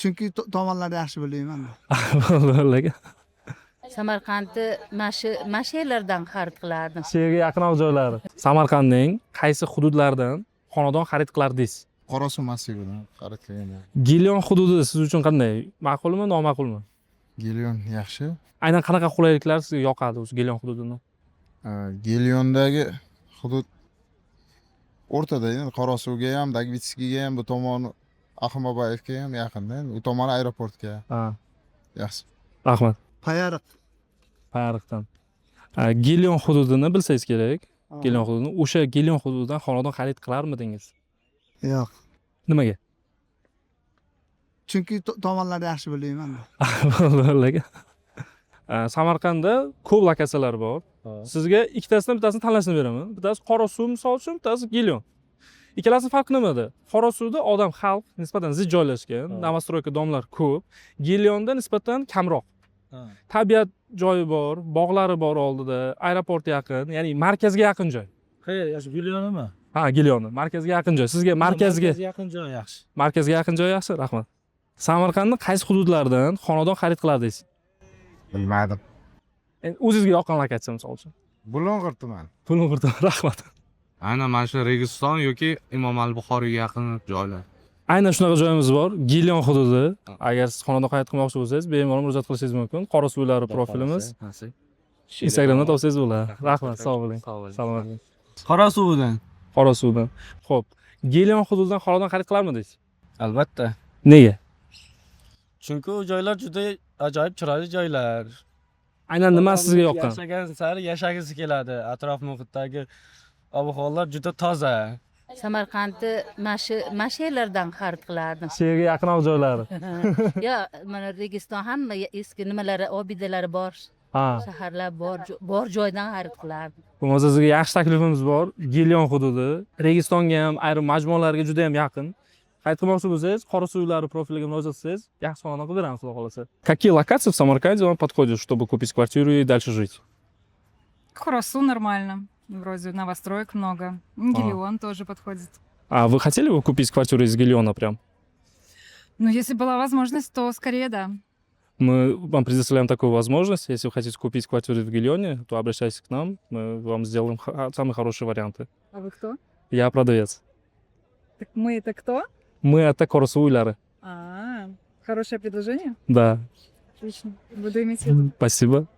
Chunki tomonlarni yaxshi bilmayman. Bo'ldi. Samarqandni mana shu yerlardan xarid qilardim. Shu yerga yaqinoq joylari. Samarqandning qaysi hududlaridan xonadon xarid qilardingiz? Qorasuv massividan xarid qilganman. Gilion hududi siz uchun qanday? Ma'qulmi, noma'qulmi? Gelion yaxshi. Aynan qanaqa qulayliklar sizga yoqadi o'sha Gilion hududidan? Geliondagi hudud o'rtada, endi Qorasuvga ham, Dagvitskiga ham, bu tomoni Ahmobayevga ham yaqinda, u tomoni aeroportga. Ha, Yaxshi. rahmat. Payariq. Payariqdan. Gilion hududini bilsangiz kerak. Gilion hududini, o'sha Gilion hududidan xonadon xarid qilarmidingiz? Yo'q. Nimaga? Chunki tomonlarni yaxshi bilmayman. Bo'ldi. Samarqandda ko'p lokatsiyalar bor. Sizga ikkitasidan bittasini tanlashni beraman. Bittasi Qorasuv misol uchun, bittasi Gilion. Ikkalasi farqi nimada? Qorasuvda odam, xalq nisbatan zich joylashgan, novostroyka domlar ko'p. Gilionda nisbatan kamroq. Tabiat joyi bor, bog'lari bor oldida, aeroport yaqin, ya'ni markazga yaqin joy. Qayerda? Shu Gilionmi? Ha, Gilionni, markazga yaqin joy. Sizga markazga yaqin joy yaxshi. Markazga yaqin joy yaxshi, rahmat. Samarqandning qaysi hududlaridan xonadon xarid qilardingiz? Bilmadim. Endi o'zingizga yoqqan lokatsiya misol uchun. Bulung'ur tumani. Bulung'urdan, rahmat. Aynan mana shu Registon yoki Imom al-Buxoriyga yaqin joylar. Aynan shunaqa joyimiz bor. Gilion hududi. Agar siz xonadon xarid qilmoqchi bo'lsangiz, bemalol murojaat qilishingiz mumkin. Qorasuvlari profilimiz Instagramda topsangiz bo'ladi. Rahmat, sog' bo'ling. Salomat bo'ling. Qorasuvdan. Qorasuvdan. Xo'p, Gilion hududidan xonadon xarid qilarmidingiz? Albatta. Nega? Chunki u joylar juda ajoyib chiroyli joylar. Aynan nima sizga yoqqan? Yashagan sari yashagisi keladi. Atrof muhitdagi ob-havolar juda toza. Samarqandni mana shu yerlardan xarid qilardim. Shu yerga yaqinoq joylari. Yo, mana Registon hamma eski nimalari, obidalari bor. Ha. Shaharlar bor joydan xarid qilardim. Bo'lmasa sizga yaxshi taklifimiz bor. Gilion hududi, Registonga ham, ayrim majmualarga juda ham yaqin. Xarid qilmoqchi bo'lsangiz, Qorasuvlari profiliga murojaat qilsangiz, yaxshi xonadon qilib beramiz, xudo xolasa. Какие локации в Самарканде вам подходят, чтобы купить квартиру и дальше жить? Коросу нормально. Вроде новостроек много. Гелион тоже подходит. А вы хотели бы купить квартиру из Гилиона прям? Ну, если была возможность, то скорее да. Мы вам предоставляем такую возможность. Если вы хотите купить квартиру в Гилионе, то обращайтесь к нам. Мы вам сделаем самые хорошие варианты. А вы кто? Я продавец. Так мы это кто? Мы это Qorasuv-Uylari. Хорошее предложение? Да. Отлично. Буду иметь в виду. Спасибо.